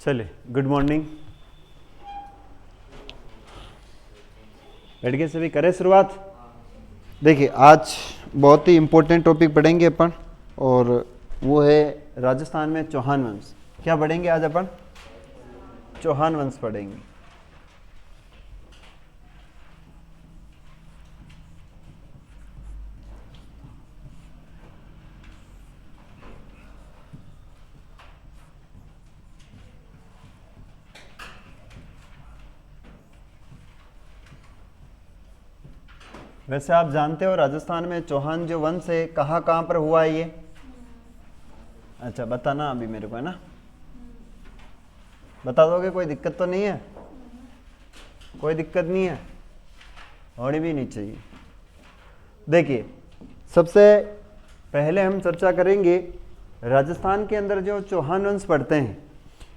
चलिए, good morning. बैठ के सभी करें शुरुआत। देखिए, आज बहुत ही इम्पोर्टेंट टॉपिक पढ़ेंगे अपन, और वो है राजस्थान में चौहान वंश। क्या पढ़ेंगे आज अपन? चौहान वंश पढ़ेंगे। वैसे आप जानते हो राजस्थान में चौहान जो वंश है कहाँ कहाँ पर हुआ है ये? अच्छा, बताना अभी मेरे को, है ना? बता दोगे? कोई दिक्कत तो नहीं है? कोई दिक्कत नहीं है, होनी भी नहीं चाहिए। देखिए, सबसे पहले हम चर्चा करेंगे राजस्थान के अंदर जो चौहान वंश पढ़ते हैं,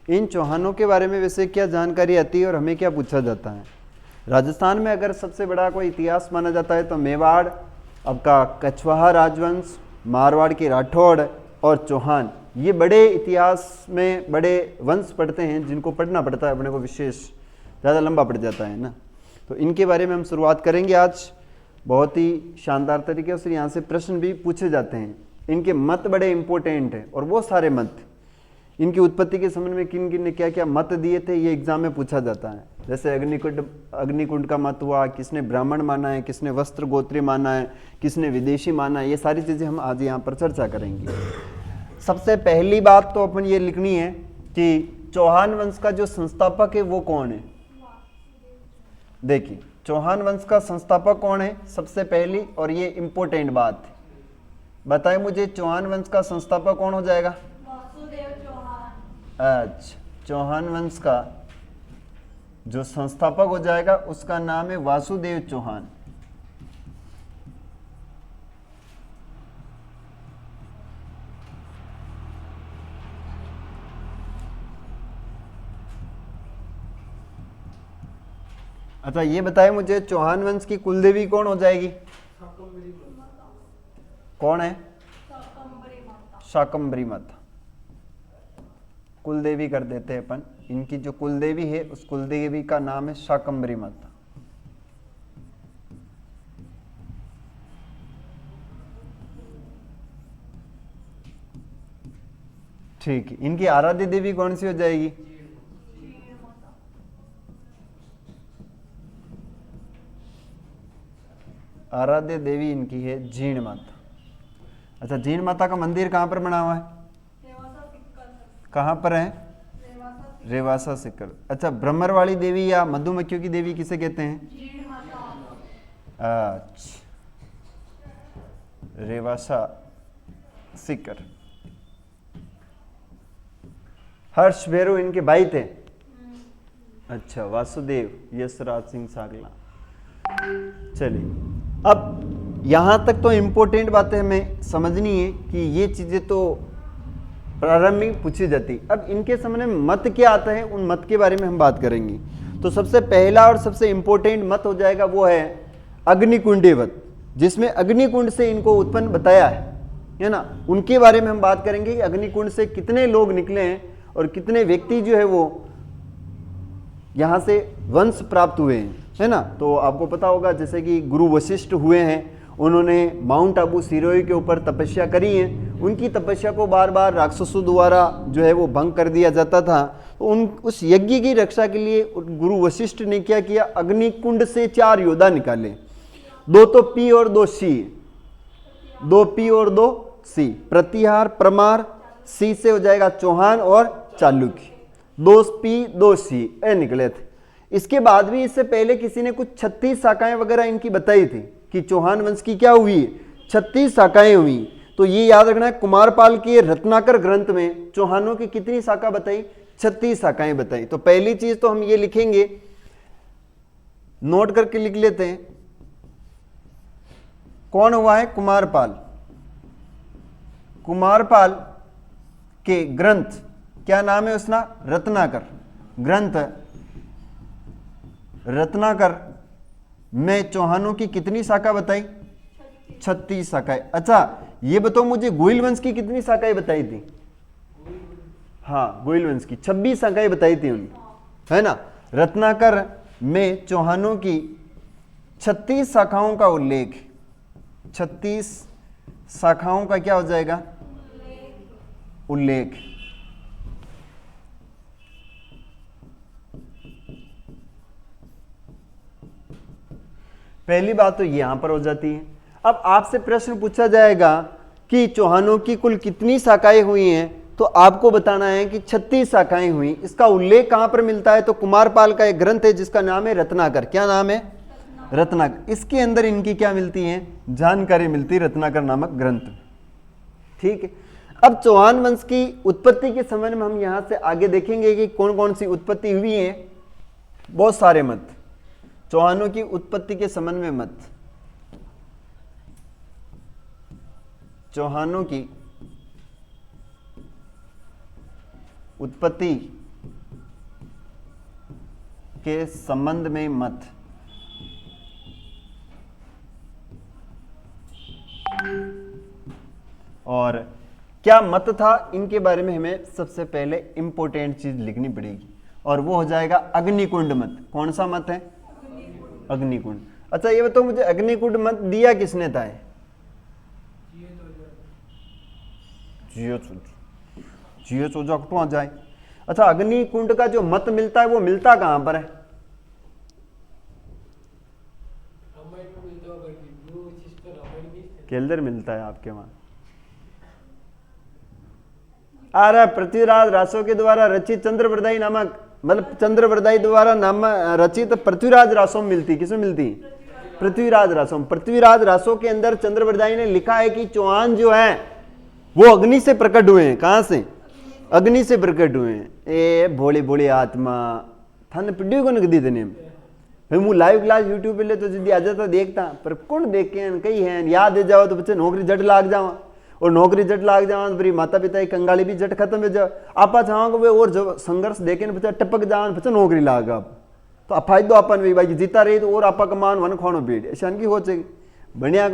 इन चौहानों के बारे में वैसे क्या जानकारी आती है और हमें क्या पूछा जाता है। राजस्थान में अगर सबसे बड़ा कोई इतिहास माना जाता है तो मेवाड़, आपका कछवाहा राजवंश, मारवाड़ के राठौड़ और चौहान, ये बड़े इतिहास में बड़े वंश पढ़ते हैं जिनको पढ़ना पड़ता है अपने को, विशेष ज़्यादा लंबा पड़ जाता है ना। तो इनके बारे में हम शुरुआत करेंगे आज बहुत ही शानदार तरीके से। यहाँ से प्रश्न भी पूछे जाते हैं। इनके मत बड़े इंपॉर्टेंट हैं, और वो सारे मत, इनकी उत्पत्ति के संबंध में किन किन ने क्या क्या मत दिए थे, ये एग्जाम में पूछा जाता है। जैसे अग्निकुंड का मत हुआ, किसने ब्राह्मण माना है, किसने वस्त्र गोत्री माना है, किसने विदेशी माना है, ये सारी चीज़ें हम आज यहाँ पर चर्चा करेंगे। सबसे पहली बात तो अपन ये लिखनी है कि चौहान वंश का जो संस्थापक है वो कौन है। देखिए, चौहान वंश का संस्थापक कौन है सबसे पहली, और ये इंपॉर्टेंट बात है। बताएं मुझे, चौहान वंश का संस्थापक कौन हो जाएगा? अच्छा, चौहान वंश का जो संस्थापक हो जाएगा उसका नाम है वासुदेव चौहान। अच्छा, ये बताएं मुझे, चौहान वंश की कुलदेवी कौन हो जाएगी? कौन है? शाकंभरी माता। कुलदेवी कर देते हैं अपन। इनकी जो कुलदेवी है उस कुलदेवी का नाम है शाकंभरी माता। ठीक है, इनकी आराध्य देवी कौन सी हो जाएगी? आराध्य देवी इनकी है जीण माता। अच्छा, जीण माता का मंदिर कहाँ पर बना हुआ है? कहाँ पर है? रेवासा सिक्कर। अच्छा, ब्रह्मरवाली देवी या मधुमक्खियों की देवी किसे कहते हैं? अच्छा, रेवासा सिक्कर। हर्ष भैरव इनके भाई थे। अच्छा, वासुदेव यशराज सिंह सागला। चलिए, अब यहां तक तो इंपॉर्टेंट बातें हमें समझनी है कि ये चीजें तो प्रारंभ में पूछी जाती। अब इनके सामने मत क्या आता है, उन मत के बारे में हम बात करेंगे। तो सबसे पहला और सबसे इंपॉर्टेंट मत हो जाएगा वो है अग्निकुंडेवत, जिसमें अग्निकुंड से इनको उत्पन्न बताया है ना। उनके बारे में हम बात करेंगे कि अग्निकुंड से कितने लोग निकले हैं और कितने व्यक्ति जो है वो यहाँ से वंश प्राप्त हुए हैं, है ना। तो आपको पता होगा जैसे कि गुरु वशिष्ठ हुए हैं, उन्होंने माउंट आबू सिरोही के ऊपर तपस्या करी है। उनकी तपस्या को बार बार राक्षसों द्वारा जो है वो भंग कर दिया जाता था। तो उस यज्ञ की रक्षा के लिए गुरु वशिष्ठ ने क्या किया, अग्निकुंड से 4 योद्धा निकाले। 2 तो पी और 2 सी, 2 पी और 2 सी, प्रतिहार, प्रमार, सी से हो जाएगा चौहान और चालुक्य। 2 पी 2 सी ए निकले थे। इसके बाद भी इससे पहले किसी ने कुछ 36 शाखाएं वगैरह इनकी बताई थी कि चौहान वंश की क्या हुई, 36 शाखाएं हुई। तो ये याद रखना है, कुमारपाल के रत्नाकर ग्रंथ में चौहानों की कितनी शाखा बताई? 36 शाखाएं बताई। तो पहली चीज तो हम ये लिखेंगे, नोट करके लिख लेते हैं, कौन हुआ है? कुमारपाल। कुमारपाल के ग्रंथ, क्या नाम है उसका? रत्नाकर ग्रंथ। रत्नाकर में चौहानों की कितनी शाखा बताई? 36 शाखाएं। अच्छा, ये बताओ मुझे, गोइल वंश की कितनी शाखाएं बताई थी? हाँ, गोइल वंश की 26 शाखाएं बताई थी उन्होंने, है ना। रत्नाकर में चौहानों की 36 शाखाओं का उल्लेख, 36 शाखाओं का क्या हो जाएगा, उल्लेख। पहली बात तो यहां पर हो जाती है। अब आपसे प्रश्न पूछा जाएगा कि चौहानों की कुल कितनी शाखाएं हुई हैं, तो आपको बताना है कि 36 शाखाएं हुई। इसका उल्लेख कहां पर मिलता है, तो कुमारपाल का एक ग्रंथ है जिसका नाम है रत्नाकर। क्या नाम है, रत्नाकर। इसके अंदर इनकी क्या मिलती है, जानकारी मिलती है, रत्नाकर नामक ग्रंथ। ठीक है। अब चौहान वंश की उत्पत्ति के संबंध में हम यहां से आगे देखेंगे कि कौन कौन सी उत्पत्ति हुई है। बहुत सारे मत, चौहानों की उत्पत्ति के संबंध में मत। चौहानों की उत्पत्ति के संबंध में मत। और क्या मत था, इनके बारे में हमें सबसे पहले इंपॉर्टेंट चीज लिखनी पड़ेगी, और वो हो जाएगा अग्निकुंड मत। कौन सा मत है, अग्निकुंड। अच्छा ये बताओ मुझे, अग्निकुंड मत दिया किसने था, जियो चोजा कटवा जाए। अच्छा, अग्निकुंड का जो मत मिलता है वो मिलता कहां पर है, केल्दर मिलता है आपके वहां। अरे पृथ्वीराज रासो के द्वारा रचित चंद्रवरदाई नामक, मतलब चंद्रवरदाई द्वारा नाम रचित पृथ्वीराज रासो में मिलती। किसमें मिलती, पृथ्वीराज रासो। पृथ्वीराज रासो के अंदर चंद्रवरदाई ने लिखा है कि चौहान जो है वो अग्नि से प्रकट हुए हैं। कहां से, अग्नि से प्रकट हुए हैं। ए भोले भोले आत्मा थाने पीढ़ी को नगदी देने मैं लाइव क्लास यूट्यूब पे ले तो जल्दी आ जाता देखता, पर कौन देख के कई है याद दे जाओ तो बच्चे नौकरी जट लाग जावा, और नौकरी जट लाग जावा तो फिर माता पिता की कंगाली भी जट खत्म हो जाओ। आपा चाहोगे वे और जो संघर्ष देखे बच्चा टपक जाओ, बच्चा नौकरी लाग आप तो फायदो अपन भाई जीता रही तो और आपा कमान वन खोनो पेड़ ऐसा की हो जाएगी। बढ़िया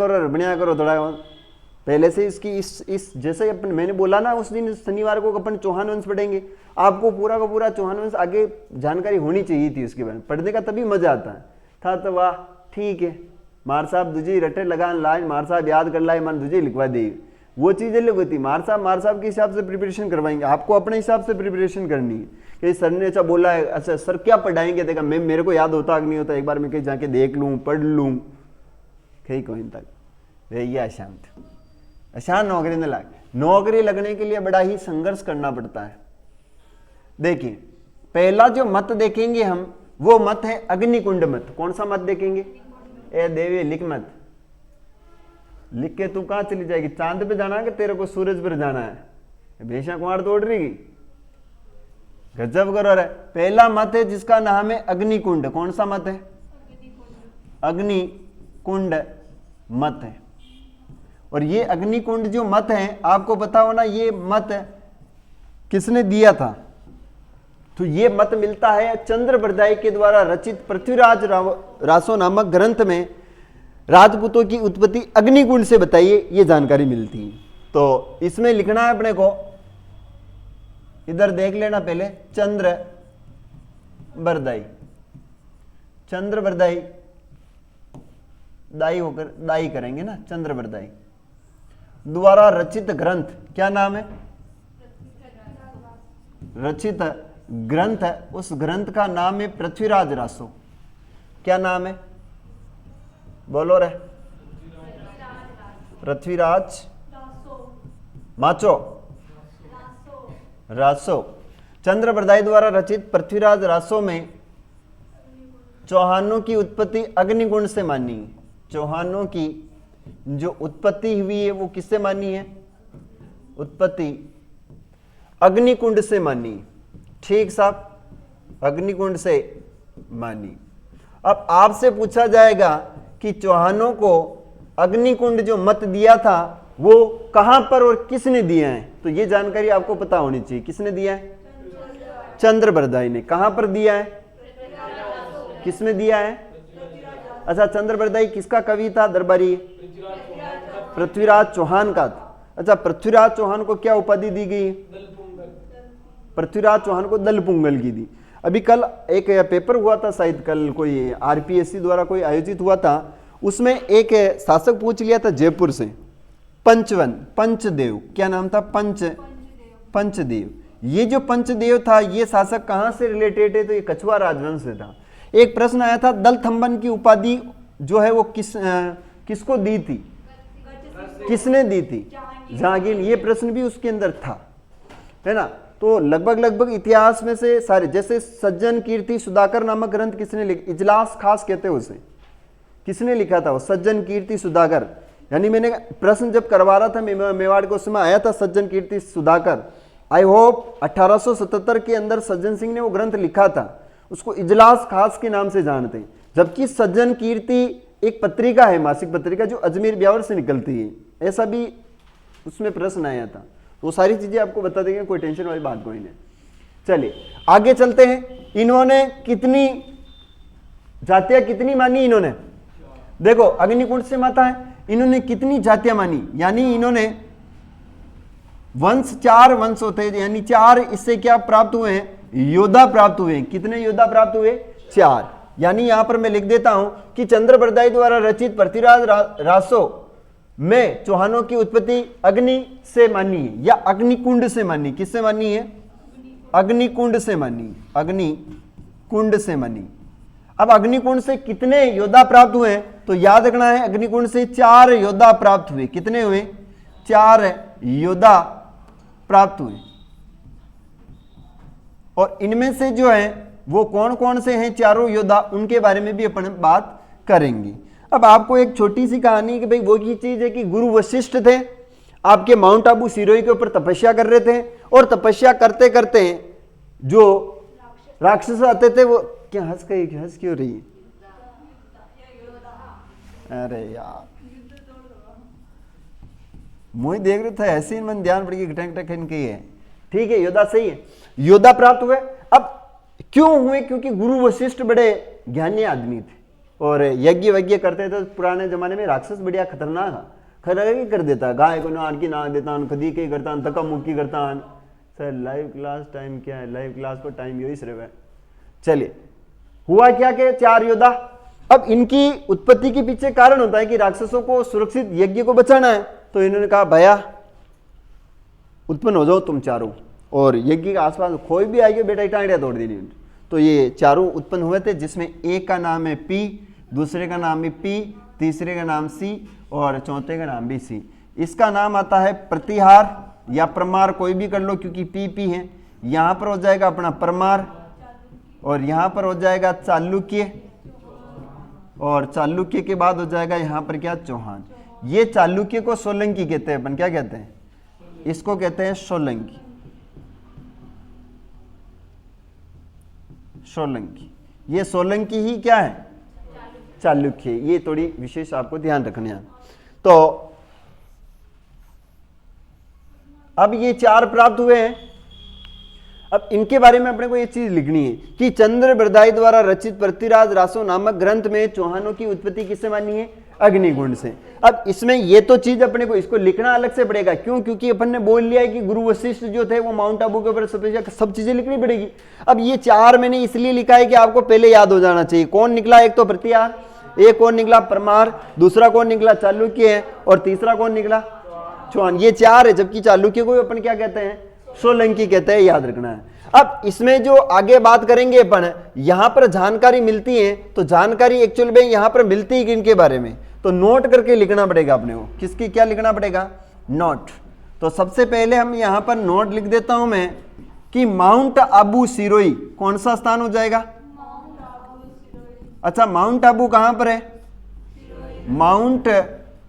करो थोड़ा पहले से इसकी इस जैसे अपन मैंने बोला ना उस दिन शनिवार को अपन चौहान वंश पढ़ेंगे, आपको पूरा का पूरा चौहान वंश आगे जानकारी होनी चाहिए थी उसके बारे में, पढ़ने का तभी मजा आता है था। तो वाह ठीक है, मार साहब दूजी रटे लगान लाए, मार साहब याद कर लाए, मान दूजी लिखवा दी, वो चीजें लिखी थी। मार साहब के हिसाब से प्रिपरेशन करवाएंगे, आपको अपने हिसाब से प्रिपरेशन करनी है कि सर ने अच्छा बोला है, अच्छा सर क्या पढ़ाएंगे, देखा मैं मेरे को याद होता कि नहीं होता, एक बार मैं कहीं जाके देख लूँ पढ़ लूँ कहीं कोई तक भैया शांत आसान नौकरी न लग। नौकरी लगने के लिए बड़ा ही संघर्ष करना पड़ता है। देखिए पहला जो मत देखेंगे हम वो मत है अग्निकुंड मत। कौन सा मत देखेंगे, ए देवी लिख मत, लिख के तू कहां चली जाएगी, चांद पे जाना है कि तेरे को सूरज पर जाना है, भैंसा कुमार तोड़ रही गजब करो रे। पहला मत है जिसका नाम है अग्निकुंड। कौन सा मत है, अग्निकुंड मत है। और ये अग्निकुंड जो मत है आपको पता होना ये मत किसने दिया था, तो ये मत मिलता है चंद्रवरदाई के द्वारा रचित पृथ्वीराज रासो नामक ग्रंथ में। राजपूतों की उत्पत्ति अग्निकुंड से बताइए ये जानकारी मिलती है। तो इसमें लिखना है अपने को, इधर देख लेना पहले, चंद्रवरदाई, चंद्रवरदाई दाई होकर दाई करेंगे ना, चंद्रवरदाई द्वारा रचित ग्रंथ। क्या नाम है, रचित ग्रंथ है, उस ग्रंथ का नाम है पृथ्वीराज रासो। क्या नाम है बोलो रे, पृथ्वीराज माचो रासो। चंद्रवरदाई द्वारा रचित पृथ्वीराज रासो में चौहानों की उत्पत्ति अग्निकुंड से मानी है। चौहानों की जो उत्पत्ति हुई है वो किससे मानी है, उत्पत्ति अग्निकुंड से मानी। ठीक साहब, अग्निकुंड से मानी। अब आपसे पूछा जाएगा कि चौहानों को अग्निकुंड जो मत दिया था वो कहां पर और किसने दिया है, तो ये जानकारी आपको पता होनी चाहिए। किसने दिया है, चंद्रवरदाई ने। कहां पर दिया है, किसने दिया है, अच्छा चंद्रवरदाई किसका कवि था, दरबारी, पृथ्वीराज चौहान का था। अच्छा पृथ्वीराज चौहान को क्या उपाधि दी गई, पृथ्वीराज चौहान को दल पुंगल की दी। अभी कल एक पेपर हुआ था, शायद कल कोई आरपीएससी द्वारा कोई आयोजित हुआ था, उसमें एक शासक पूछ लिया था जयपुर से, पंचदेव, क्या नाम था, पंचदेव। ये जो पंचदेव था ये शासक कहां से रिलेटेड है, तो ये कछुआ राजवंश से था। एक प्रश्न आया था दलथंबन की उपाधि जो है वो किसको दी थी, किसने दी थी, जहांगीर। ये प्रश्न भी उसके अंदर था, है ना। तो लगभग इतिहास में से सारे, जैसे सज्जन कीर्ति सुधाकर नामक ग्रंथ किसने लिखा, इजलास खास कहते हैं उसे, किसने लिखा था वो, सज्जन कीर्ति सुधाकर। यानी मैंने प्रश्न जब करवा रहा था मेवाड़ को, उसमें आया था सज्जन कीर्ति सुधाकर। आई होप 1877 के अंदर सज्जन सिंह ने वो ग्रंथ लिखा था, उसको इजलास खास के नाम से जानते हैं। जबकि सज्जन कीर्ति एक पत्रिका है, मासिक पत्रिका, जो अजमेर ब्यावर से निकलती है, ऐसा भी उसमें प्रश्न आया था। वो सारी चीजें आपको बता देंगे, कोई टेंशन वाली बात कोई नहीं। चलिए आगे चलते हैं। इन्होंने कितनी जातियां कितनी मानी, इन्होंने देखो अग्निकुंड से माता है, इन्होंने कितनी जातियां मानी, यानी इन्होंने वंश, 4 वंश होते हैं, यानी 4 इससे क्या प्राप्त हुए हैं, योद्धा प्राप्त हुए हैं। कितने योद्धा प्राप्त हुए, 4। यानी यहां पर मैं लिख देता हूं कि चंद्रबरदाई द्वारा रचित पृथ्वीराज रासो में चौहानों की उत्पत्ति अग्नि से मानी है या अग्निकुंड से मानी, किससे मानी है, अग्निकुंड से मानी, अग्निकुंड से मानी। अब अग्निकुंड से कितने योद्धा प्राप्त हुए, तो याद रखना है अग्निकुंड से 4 योद्धा प्राप्त हुए। कितने हुए, 4 योद्धा प्राप्त हुए। और इनमें से जो है वो कौन कौन से हैं चारों योद्धा, उनके बारे में भी अपन बात करेंगे। अब आपको एक छोटी सी कहानी कि भाई वो की चीज है कि गुरु वशिष्ठ थे, आपके माउंट आबू सिरोही के ऊपर तपस्या कर रहे थे, और तपस्या करते करते जो राक्षस आते थे वो, क्या हंस क्यों रही है, अरे यार मुझे देख रहे थे ऐसे ही मन ध्यान पड़ गई, घटक इनकी है, ठीक है, योद्धा सही है, योद्धा प्राप्त हुए। अब क्यों हुए, क्योंकि गुरु वशिष्ठ बड़े ज्ञानी आदमी थे और यज्ञ वज्ञ करते थे। पुराने जमाने में राक्षस बढ़िया खतरनाक खतरनाक कर देता, गाय को नार की नाक देता, कदी के करता, तका मुक्की करता। सर लाइव क्लास टाइम क्या है, लाइव क्लास पर टाइम यही सिर्फ है। चलिए हुआ क्या कि 4 योद्धा, अब इनकी उत्पत्ति के पीछे कारण होता है कि राक्षसों को सुरक्षित यज्ञ को बचाना है, तो इन्होंने कहा भैया उत्पन्न हो जाओ तुम चारों, और यज्ञ के आसपास कोई भी आएगा बेटा टांडिया तोड़ देनी। तो ये चारों उत्पन्न हुए थे, जिसमें एक का नाम है पी, दूसरे का नाम है पी, तीसरे का नाम सी और चौथे का नाम भी सी। इसका नाम आता है प्रतिहार या परमार, कोई भी कर लो क्योंकि पी है। यहां पर हो जाएगा अपना परमार और यहां पर हो जाएगा चालुक्य, और चालुक्य के बाद हो जाएगा यहां पर क्या, चौहान। ये चालुक्य को सोलंकी कहते हैं अपन, क्या कहते हैं, इसको कहते हैं सोलंकी, सोलंकी। ये सोलंकी ही क्या है, चालुक्य। ये थोड़ी विशेष आपको ध्यान रखना है। तो अब ये 4 प्राप्त हुए हैं। अब इनके बारे में अपने को ये चीज लिखनी है कि चंद्रबरदाई द्वारा रचित पृथ्वीराज रासो नामक ग्रंथ में चौहानों की उत्पत्ति किससे मानी है, अग्निकुंड से। अब इसमें ये तो चीज अपने को इसको लिखना अलग से पड़ेगा, क्यों, क्योंकि अपन ने बोल लिया है कि गुरु वशिष्ठ जो थे वो माउंट आबू के ऊपर सब चीजें लिखनी पड़ेगी। अब ये 4 मैंने इसलिए लिखा है कि आपको पहले याद हो जाना चाहिए। कौन निकला, एक तो प्रतिहार, एक कौन निकला परमार, दूसरा कौन निकला चालुक्य है, और तीसरा कौन निकला चौहान। ये 4 है, जबकि चालुक्य को अपन क्या कहते हैं, सोलंकी कहते हैं, याद रखना है। अब इसमें जो आगे बात करेंगे अपन, यहां पर जानकारी मिलती है, तो जानकारी एक्चुअल में यहां पर मिलती है इनके बारे में, तो नोट करके लिखना पड़ेगा अपने को। किसकी क्या लिखना पड़ेगा, नोट। तो सबसे पहले हम यहां पर नोट लिख देता हूं मैं कि माउंट आबू सिरोही कौन सा स्थान हो जाएगा, अच्छा माउंट आबू कहां पर है, माउंट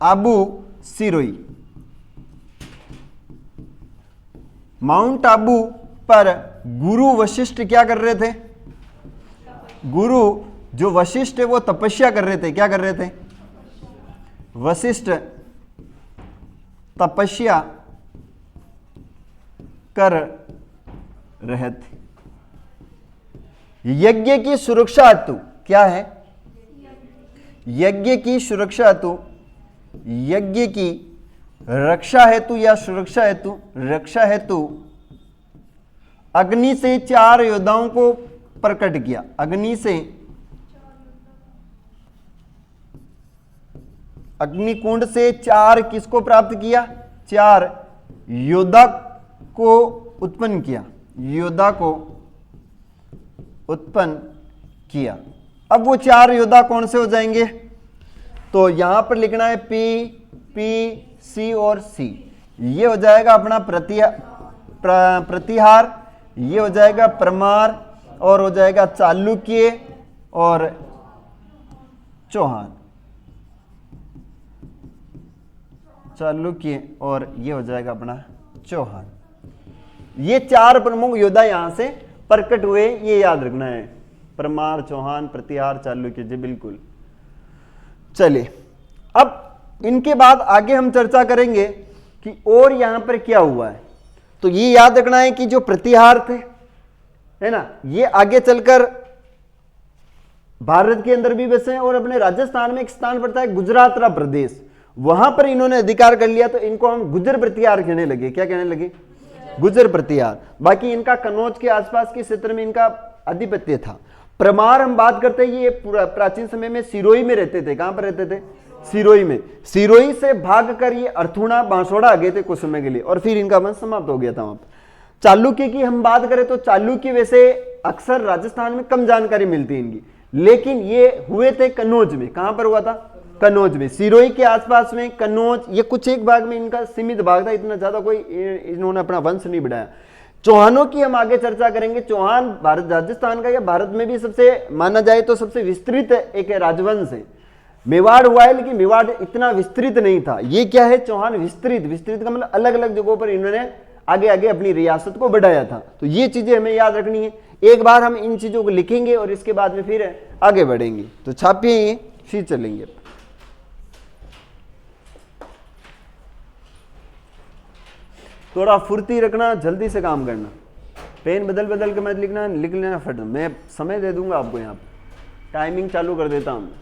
आबू सिरोही। माउंट आबू पर गुरु वशिष्ठ क्या कर रहे थे, गुरु जो वशिष्ठ है वो तपस्या कर रहे थे। क्या कर रहे थे, वशिष्ठ तपस्या कर रहे थे। यज्ञ की सुरक्षा हेतु, क्या है, यज्ञ की सुरक्षा हेतु, यज्ञ की रक्षा हेतु या सुरक्षा हेतु, रक्षा हेतु अग्नि से 4 योद्धाओं को प्रकट किया। अग्नि से, अग्निकुंड से 4 किसको प्राप्त किया? 4 योद्धा को उत्पन्न किया, योद्धा को उत्पन्न किया। अब वो 4 योद्धा कौन से हो जाएंगे? तो यहां पर लिखना है पी, पी, सी और सी। ये हो जाएगा अपना प्रतिहार, ये हो जाएगा परमार, और हो जाएगा चालुक्य और चौहान। चालुक्य और ये हो जाएगा अपना चौहान। ये 4 प्रमुख योद्धा यहां से प्रकट हुए, ये याद रखना है। परमार, चौहान, प्रतिहार, चालुक्य जी, बिल्कुल। चलिए, अब इनके बाद आगे हम चर्चा करेंगे कि और यहां पर क्या हुआ है। तो ये याद रखना है कि जो प्रतिहार थे, है ना, ये आगे चलकर भारत के अंदर भी बसे और अपने राजस्थान में एक स्थान पड़ता है गुजरातरा प्रदेश, वहां पर इन्होंने अधिकार कर लिया। तो इनको हम गुजर प्रतिहार कहने लगे। क्या कहने लगे? गुजर प्रतिहार। बाकी इनका कन्नौज के आसपास के क्षेत्र में इनका आधिपत्य था। परमार हम बात करते हैं, ये प्राचीन समय में सिरोही में रहते थे। कहां पर रहते थे? सिरोही में। सिरोही से भागकर ये अर्थुणा, बांसवाड़ा आ गए थे कुछ समय के लिए, और फिर इनका वंश समाप्त हो गया था वहां पर। चालुक्य की हम बात करें तो चालुक्य वैसे अक्सर राजस्थान में कम जानकारी मिलती है इनकी, लेकिन ये हुए थे कन्नौज में। कहां पर हुआ था? कन्नौज में, सिरोही के आसपास में कन्नौज। ये कुछ एक भाग में इनका सीमित भाग था, इतना ज्यादा कोई इन्होंने अपना वंश नहीं बढ़ाया। चौहानों की हम आगे चर्चा करेंगे। चौहान भारत, राजस्थान का या भारत में भी सबसे माना जाए तो सबसे विस्तृत एक राजवंश है। मेवाड़ हुआ है, लेकिन मेवाड़ इतना विस्तृत नहीं था। ये क्या है? चौहान विस्तृत। विस्तृत का मतलब अलग अलग जगहों पर इन्होंने आगे आगे अपनी रियासत को बढ़ाया था। तो ये चीजें हमें याद रखनी है। एक बार हम इन चीजों को लिखेंगे और इसके बाद में फिर आगे बढ़ेंगे। तो छापिए, फिर चलेंगे। थोड़ा फुर्ती रखना, जल्दी से काम करना, पेन बदल बदल के मत लिखना, लिख लेना फट। मैं समय दे दूंगा आपको, यहाँ पर टाइमिंग चालू कर देता हूँ।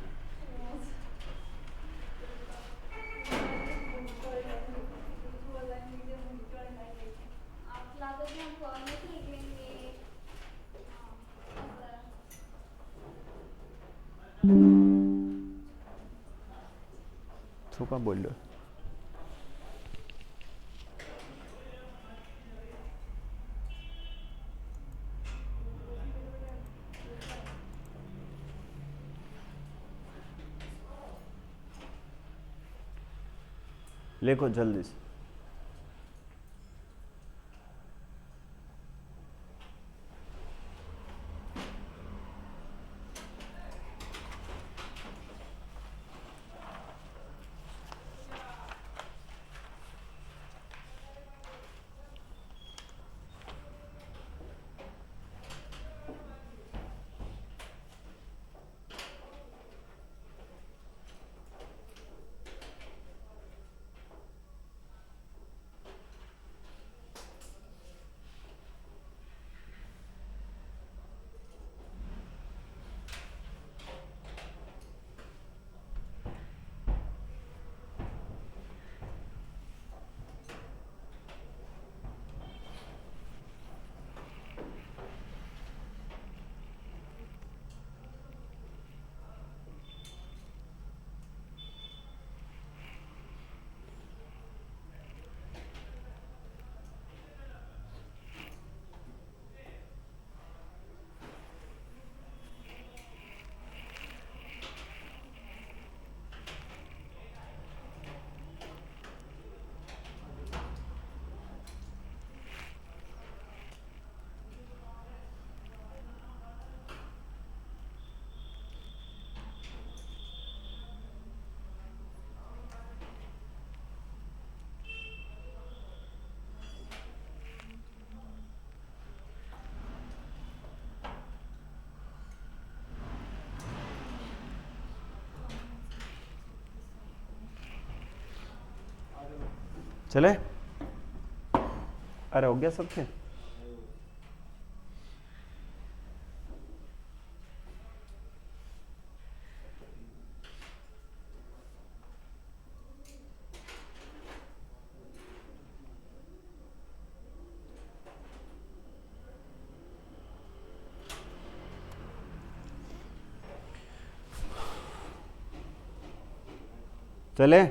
थोड़ा बोल लो। लिखो जल्दी से। चले? अरे हो गया सबके? चले।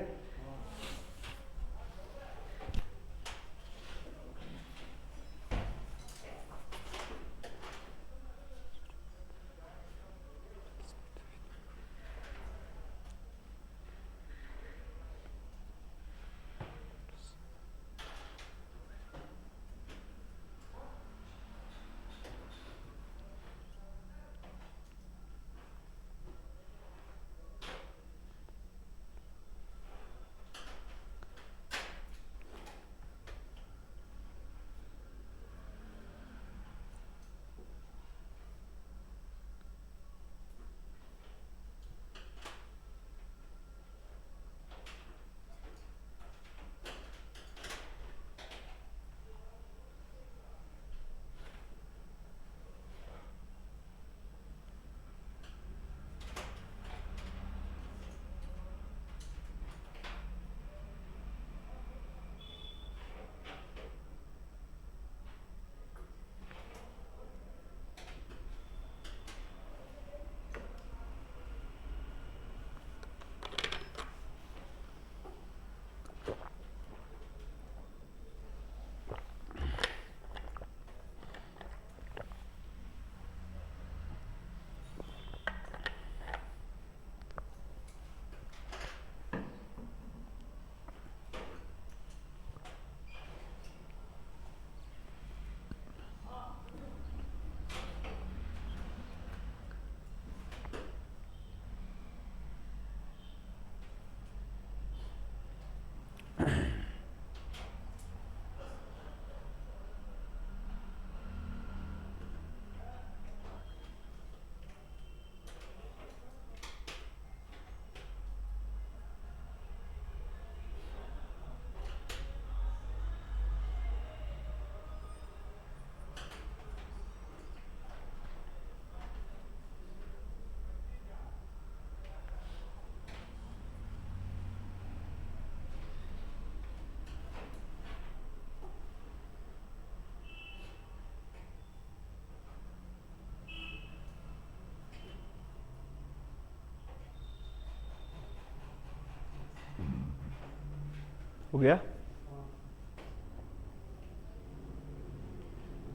हो गया?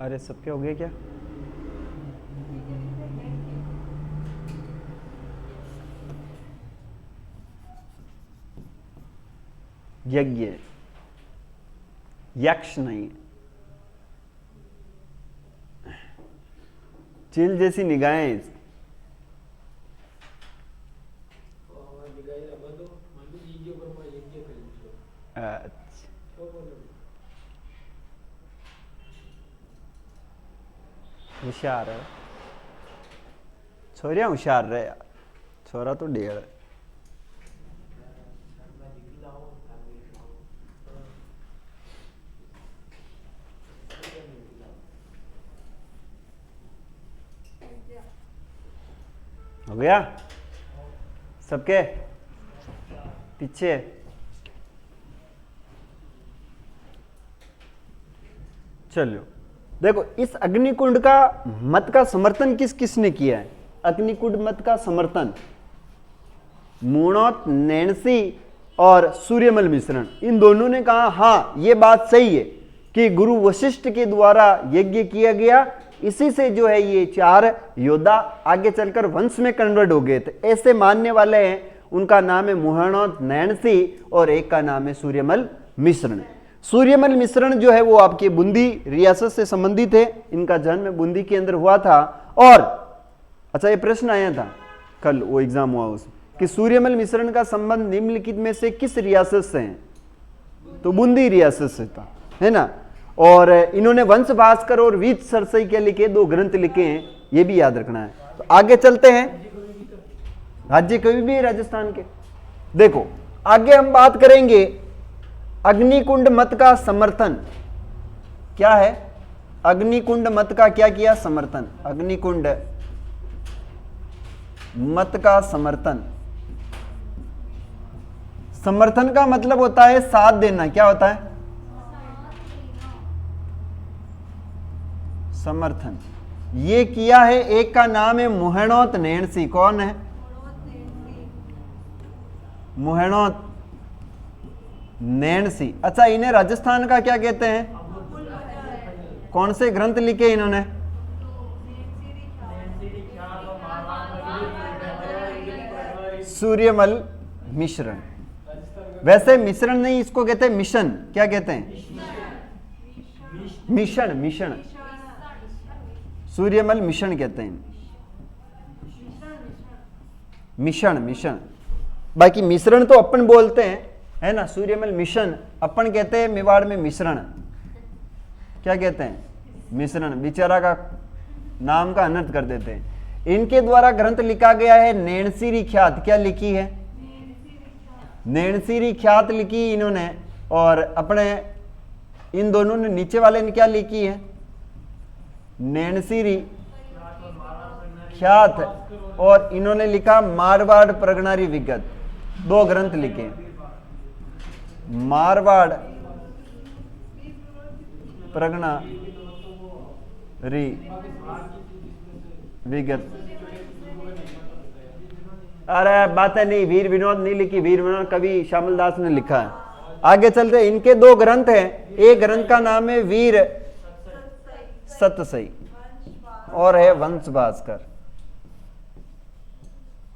अरे सबके हो गए क्या? यज्ञ, यक्ष नहीं, चील जैसी निगाहें। होशियार है छोरिया, होशियार रहे यार, छोरा तो ढेर है। हो गया सबके? पीछे चलो देखो, इस अग्निकुंड का मत का समर्थन किस किसने किया है? अग्निकुंड मत का समर्थन मूणोत नैणसी और सूर्यमल मिश्रण, इन दोनों ने कहा हाँ ये बात सही है कि गुरु वशिष्ठ के द्वारा यज्ञ किया गया, इसी से जो है ये 4 योद्धा आगे चलकर वंश में कन्वर्ट हो गए थे, ऐसे मानने वाले हैं। उनका नाम है मुहणोत नैणसी और एक का नाम है सूर्यमल मिश्रण। सूर्यमल मिश्रण जो है वो आपके बूंदी रियासत से संबंधित है, इनका जन्म बूंदी के अंदर हुआ था। और अच्छा ये प्रश्न आया था कल, वो एग्जाम हुआ उस कि सूर्यमल मिश्रण का संबंध निम्नलिखित में से किस रियासत से है? तो बूंदी रियासत से था, है ना। और इन्होंने वंश भास्कर और वीत सरसई के लिखे 2 ग्रंथ लिखे हैं, ये भी याद रखना है। तो आगे चलते हैं, राज्य कवि भी है राजस्थान के। देखो आगे हम बात करेंगे अग्निकुंड मत का समर्थन क्या है। अग्निकुंड मत का क्या किया? समर्थन। अग्निकुंड मत का समर्थन, समर्थन का मतलब होता है साथ देना। क्या होता है? समर्थन। ये किया है, एक का नाम है मुहणोत नैणसी। कौन है? मुहणोत नैणसी। अच्छा, इन्हें राजस्थान का क्या कहते हैं? कौन से ग्रंथ लिखे इन्होंने? सूर्यमल मिश्रण। वैसे मिश्रण नहीं, इसको कहते हैं मिशन। क्या कहते हैं? मिशन। मिशन, सूर्यमल मिशन कहते हैं। Mission, mission. बाकी मिश्रण तो अपन बोलते हैं, है ना। सूर्यमल मिशन अपन कहते हैं, मेवाड़ में मिश्रण। क्या कहते हैं? मिश्रण। बेचारा का नाम का अनर्थ कर देते हैं। इनके द्वारा ग्रंथ लिखा गया है नैणसीरी ख्यात। क्या लिखी है? नैणसीरी ख्यात लिखी इन्होंने। और अपने इन दोनों ने नीचे वाले ने क्या लिखी है? नैणसीरी ख्यात। और इन्होंने लिखा मारवाड़ प्रगणारी विगत। दो ग्रंथ लिखे, मारवाड़ प्रगणारी विगत। अरे बात है नहीं, वीर विनोद नहीं लिखी। वीर विनोद कवि श्यामल दास ने लिखा है। आगे चलते, इनके दो ग्रंथ हैं। एक ग्रंथ का नाम है वीर सतसई और है वंश भास्कर।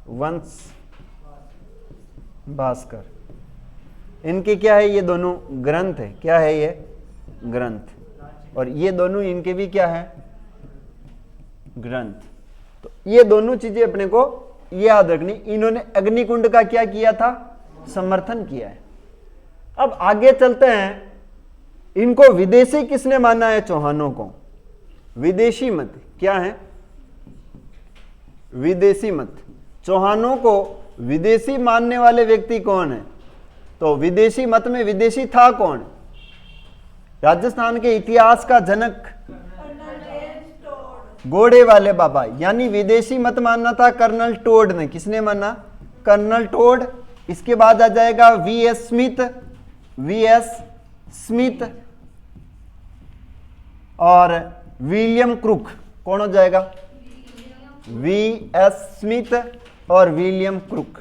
वंश भास्कर, इनके क्या है? ये दोनों ग्रंथ है। क्या है ये? ग्रंथ। और ये दोनों इनके भी क्या है? ग्रंथ। तो ये दोनों चीजें अपने को याद रखनी। इन्होंने अग्निकुंड का क्या किया था? समर्थन किया है। अब आगे चलते हैं। इनको विदेशी किसने माना है? चौहानों को। विदेशी मत क्या है? विदेशी मत। चौहानों को विदेशी मानने वाले व्यक्ति कौन है? तो विदेशी मत में विदेशी था कौन? राजस्थान के इतिहास का जनक घोड़े वाले बाबा। यानी विदेशी मत मानना था कर्नल टोड ने। किसने माना? Colonel Tod. इसके बाद आ जाएगा वीएस स्मिथ। वीएस स्मिथ और विलियम क्रुक। कौन हो जाएगा? वीएस स्मिथ और विलियम क्रुक।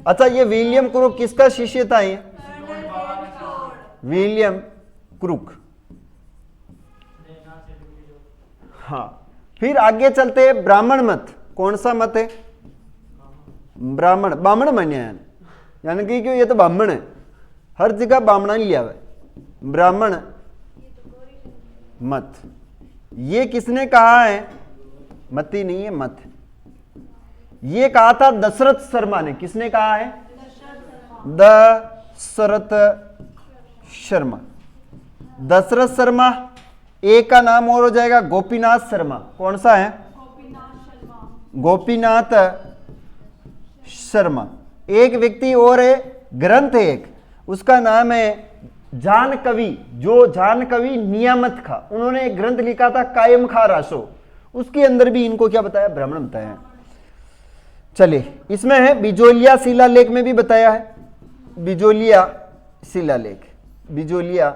अच्छा, ये विलियम क्रुक किसका शिष्य था? ये विलियम क्रुक। हाँ, फिर आगे चलते हैं। ब्राह्मण मत। कौन सा मत है? ब्राह्मण। ब्राह्मण मान्य यानी कि क्यों? ये तो ब्राह्मण है, हर जगह ब्राह्मण ही लिया हुआ है। ब्राह्मण मत। ये किसने कहा है? मती नहीं है, मत। ये कहा था दशरथ शर्मा ने। किसने कहा है? दशरथ शर्मा। दशरथ शर्मा। एक का नाम और हो जाएगा गोपीनाथ शर्मा। कौन सा है? गोपीनाथ शर्मा। एक व्यक्ति और है, ग्रंथ है एक, उसका नाम है जान कवि। जो जान कवि नियामत खा, उन्होंने एक ग्रंथ लिखा था कायम खा रासो। उसके अंदर भी इनको क्या बताया? ब्राह्मण बताया। चलिए, इसमें है बिजोलिया शिलालेख में भी बताया है। बिजोलिया शिलालेख। बिजोलिया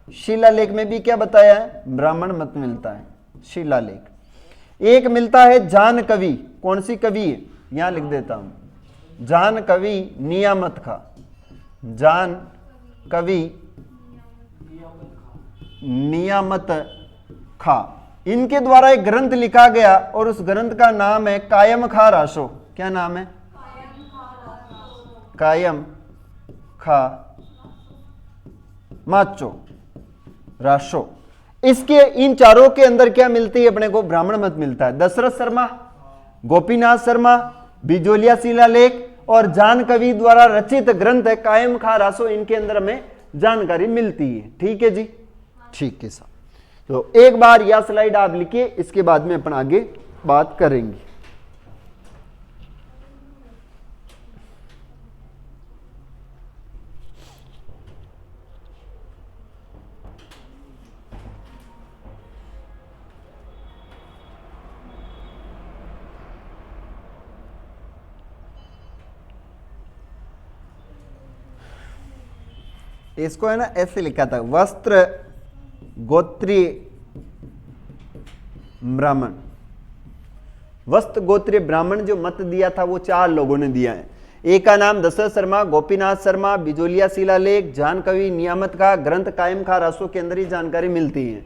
शिलालेख में भी क्या बताया है? ब्राह्मण मत मिलता है। शिलालेख एक मिलता है जान कवि। कौन सी कवि है? यहां लिख देता हूं, जान कवि नियामत खा। जान कवि नियामत खा। इनके द्वारा एक ग्रंथ लिखा गया और उस ग्रंथ का नाम है कायम खा रासो। क्या नाम है? कायम खा माचो राशो। इसके इन चारों के अंदर क्या मिलती है अपने को? ब्राह्मण मत मिलता है। दशरथ शर्मा, गोपीनाथ शर्मा, बिजोलिया शिलालेख और जान कवि द्वारा रचित ग्रंथ है कायम खा रासो। इनके अंदर हमें जानकारी मिलती है। ठीक है जी, ठीक है साहब। तो एक बार यह स्लाइड आप लिखिए, इसके बाद में अपन आगे बात करेंगे। इसको है ना ऐसे लिखा था, वस्त्र गोत्रीय ब्राह्मण। वस्त्र गोत्रीय ब्राह्मण जो मत दिया था वो चार लोगों ने दिया है। एक का नाम दशरथ शर्मा, गोपीनाथ शर्मा, बिजोलिया शिलालेख, जानकवि नियामत का ग्रंथ कायम खा रासों के अंदर ही जानकारी मिलती है।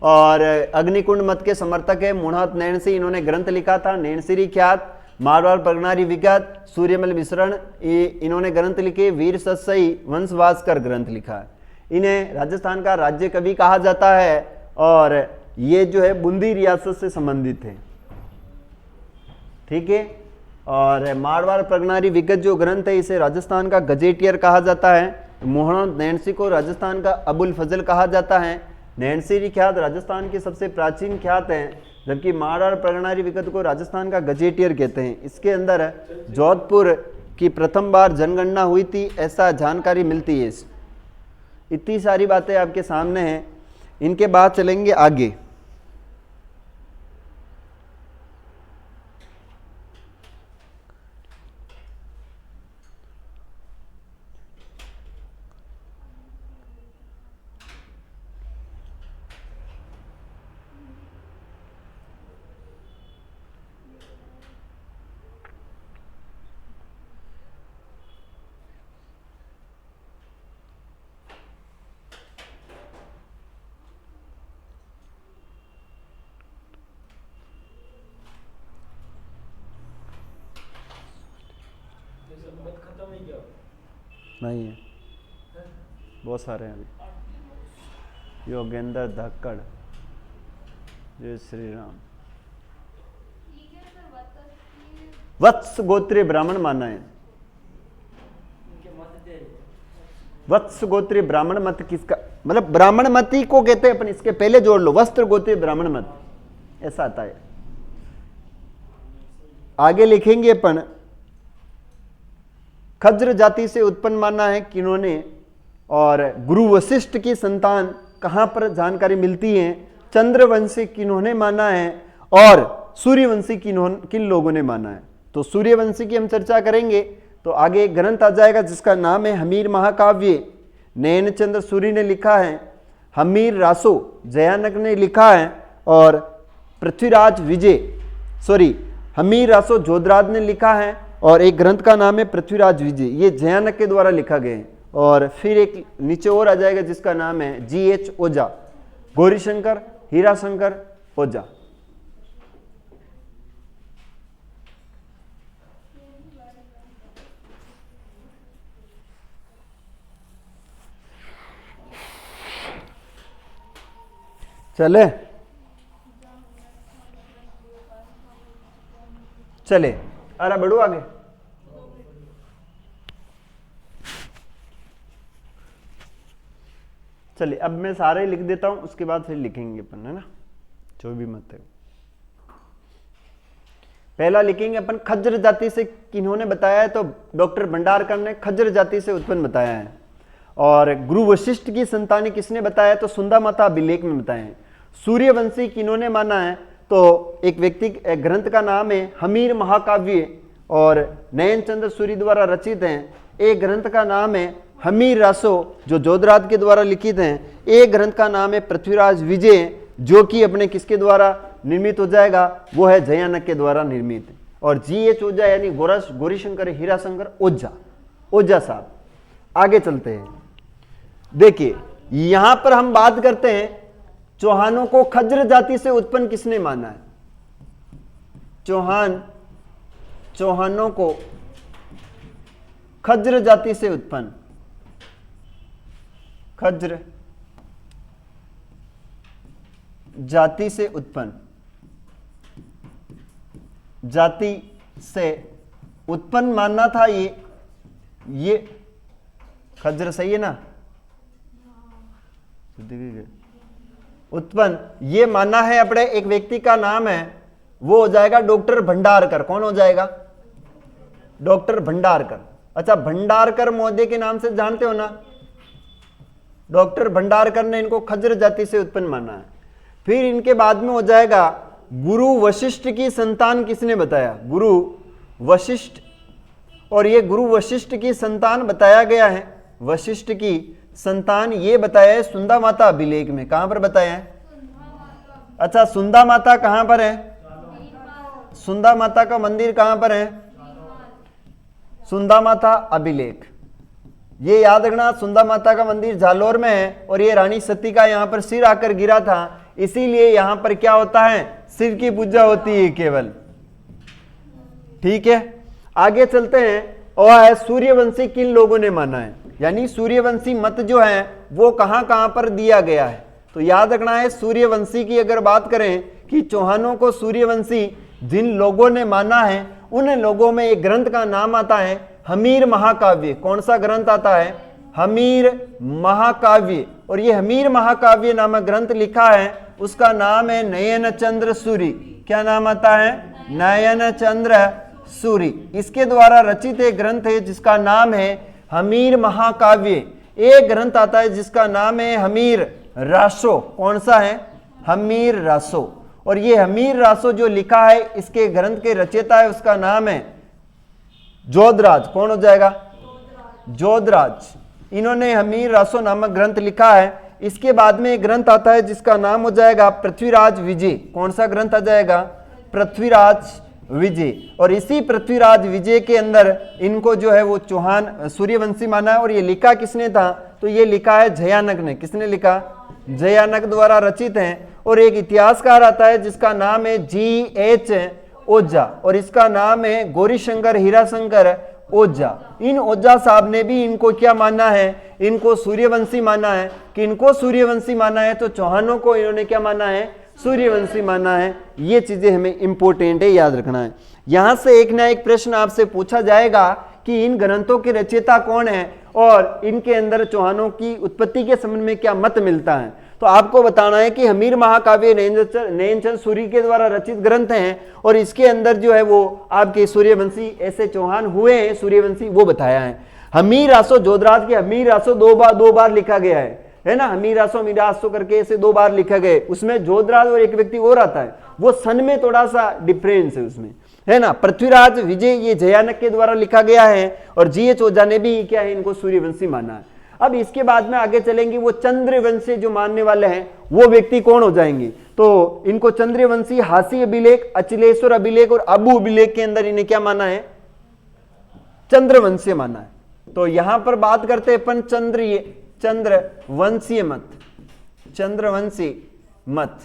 और अग्निकुंड मत के समर्थक है मुहम्मद नैनसी, इन्होंने ग्रंथ लिखा था नैनसिरी ख्यात, मारवाड़ प्रगनारी विगत, सूर्यमल मिश्रण, इन्होंने ग्रंथ लिखे। वीर सतसई वंशवासकर ग्रंथ लिखा है। इन्हें राजस्थान का राज्य कवि कहा जाता है और ये जो है बूंदी रियासत से संबंधित है, ठीक है। और मारवाड़ प्रगनारी विगत जो ग्रंथ है इसे राजस्थान का गजेटियर कहा जाता है। मोहम्मद नैनसी को राजस्थान का अबुल फजल कहा जाता है। नैनसिरी ख्यात राजस्थान की सबसे प्राचीन ख्यात है, जबकि मारवाड़ प्रगनारी विगत को राजस्थान का गजेटियर कहते हैं। इसके अंदर जोधपुर की प्रथम बार जनगणना हुई थी ऐसा जानकारी मिलती है। इतनी सारी बातें आपके सामने हैं, इनके बाद चलेंगे आगे। नहीं है, बहुत सारे हैं अभी। योगेंद्र धक्कड़, जय श्री राम। वत्स गोत्रीय ब्राह्मण माना है। वत्स गोत्रीय ब्राह्मण मत किसका, मतलब ब्राह्मण मत ही को कहते हैं अपन, इसके पहले जोड़ लो वस्त्र गोत्रीय ब्राह्मण मत, ऐसा आता है। आगे लिखेंगे अपन खज्र जाति से उत्पन्न माना है किन्होंने, और गुरु वशिष्ठ की संतान कहां पर जानकारी मिलती है, चंद्रवंशी किन्होंने माना है और सूर्यवंशी किन लोगों ने माना है। तो सूर्यवंशी की हम चर्चा करेंगे तो आगे एक ग्रंथ आ जाएगा जिसका नाम है हमीर महाकाव्य, नैनचंद्र सूरी ने लिखा है। हमीर रासो जयानक ने लिखा है और पृथ्वीराज हमीर रासो जोधराज ने लिखा है और एक ग्रंथ का नाम है पृथ्वीराज विजय, ये जयानक के द्वारा लिखा गया है। और फिर एक नीचे और आ जाएगा जिसका नाम है GH ओझा, गौरीशंकर हीराशंकर ओझा। चले अरे बढ़ो आगे। चलिए अब मैं सारे लिख देता हूं, उसके बाद फिर लिखेंगे अपन, है ना, जो भी मत है। पहला लिखेंगे अपन खज्र जाति से किन्होंने बताया है, तो डॉक्टर भंडारकर ने खज्र जाति से उत्पन्न बताया है। और गुरु वशिष्ठ की संतानी किसने बताया, तो सुंदा माता अभिलेख में बताया है। सूर्यवंशी किन्होंने माना है, तो एक व्यक्ति ग्रंथ का नाम है हमीर महाकाव्य और नयनचंद्र सूरी द्वारा रचित हैं। एक ग्रंथ का नाम है हमीर रासो जो जोधराज के द्वारा लिखित हैं। एक ग्रंथ का नाम है पृथ्वीराज विजय जो कि अपने किसके द्वारा निर्मित हो जाएगा, वो है जयानक के द्वारा निर्मित। और GH ओझा यानी गौरीशंकर हीराशंकर ओझा साहब। आगे चलते हैं, देखिए यहां पर हम बात करते हैं चौहानों को खज्र जाति से उत्पन्न किसने माना है। चौहानों को खज्र जाति से उत्पन्न, खज्र जाति से उत्पन्न, जाति से उत्पन्न मानना था। ये खज्र सही है ना, उत्पन्न ये मानना है अपने एक व्यक्ति का नाम है, वो हो जाएगा डॉक्टर भंडारकर। कौन हो जाएगा, डॉक्टर भंडारकर। अच्छा, भंडारकर महोदय के नाम से जानते हो ना, डॉक्टर भंडारकर ने इनको खज्र जाति से उत्पन्न माना है। फिर इनके बाद में हो जाएगा गुरु वशिष्ठ की संतान किसने बताया, गुरु वशिष्ठ। और ये गुरु वशिष्ठ की संतान बताया गया है, वशिष्ठ की संतान ये बताया है सुंदा माता अभिलेख में। कहां पर बताया है, अच्छा सुंदा माता कहां पर है, सुंदा माता का मंदिर कहां पर है, सुंदा माता अभिलेख। ये याद रखना, सुंदा माता का मंदिर जालोर में है और ये रानी सती का यहाँ पर सिर आकर गिरा था, इसीलिए यहाँ पर क्या होता है, सिर की पूजा होती है केवल। ठीक है, आगे चलते हैं। और है सूर्यवंशी किन लोगों ने माना है, यानी सूर्यवंशी मत जो है वो कहां कहां पर दिया गया है। तो याद रखना है, सूर्यवंशी की अगर बात करें कि चौहानों को सूर्यवंशी जिन लोगों ने माना है, उन लोगों में एक ग्रंथ का नाम आता है हमीर महाकाव्य। कौन सा ग्रंथ आता है, हमीर महाकाव्य। और ये हमीर महाकाव्य नामक ग्रंथ लिखा है, उसका नाम है नयन चंद्र सूरी। क्या नाम आता है, नयन चंद्र सूरी। इसके द्वारा रचित एक ग्रंथ है जिसका नाम है हमीर महाकाव्य। एक ग्रंथ आता है जिसका नाम है हमीर रासो। कौन सा है, हमीर रासो। और ये हमीर रासो जो लिखा है, इसके ग्रंथ के रचयिता है, उसका नाम है जोधराज। कौन हो जाएगा, जोधराज। इन्होंने हमीर रासो नामक ग्रंथ लिखा है। इसके बाद में एक ग्रंथ आता है जिसका नाम हो जाएगा पृथ्वीराज विजय। कौन सा ग्रंथ आ जाएगा, पृथ्वीराज विजय। और इसी पृथ्वीराज विजय के अंदर इनको जो है वो चौहान सूर्यवंशी माना है। और ये लिखा किसने था, तो ये लिखा है जयानक ने। किसने लिखा, जयानक द्वारा रचित है। और एक इतिहासकार आता है जिसका नाम है G.H. ओझा, और इसका नाम है गौरीशंकर हीराशंकर ओझा। इन ओझा साहब ने भी इनको क्या माना है, इनको सूर्यवंशी माना है। कि इनको सूर्यवंशी माना है तो चौहानों को इन्होंने क्या माना है, सूर्यवंशी माना है। ये चीजें हमें इंपॉर्टेंट है, याद रखना है। यहां से एक ना एक प्रश्न आपसे पूछा जाएगा कि इन ग्रंथों के रचयिता कौन है और इनके अंदर चौहानों की उत्पत्ति के संबंध में क्या मत मिलता है। तो आपको बताना है कि हमीर महाकाव्य नयनचंद सूरी के द्वारा रचित ग्रंथ हैं और इसके अंदर जो है वो आपके सूर्यवंशी ऐसे चौहान हुए हैं, सूर्यवंशी, वो बताया है। हमीर रासो जोधराज के हमीर रासो दो बार लिखा गया है ना, हमीर रासो मीरा रासो करके ऐसे 2 बार लिखा गया। उसमें जोधराज और एक व्यक्ति और आता है, वो सन में थोड़ा सा डिफरेंस है उसमें, है ना। पृथ्वीराज विजय ये जयानक के द्वारा लिखा गया है और G.H. ओझा ने भी क्या है, इनको सूर्यवंशी माना है। अब इसके बाद में आगे चलेंगे, वो चंद्रवंशी जो मानने वाले हैं वो व्यक्ति कौन हो जाएंगे। तो इनको चंद्रवंशी, हासी अभिलेख, अचलेश्वर अभिलेख और अबू अभिलेख के अंदर इन्हें क्या माना है, चंद्रवंशी माना है। तो यहां पर बात करते हैं अपन चंद्रवंशीय मत, चंद्रवंशी मत।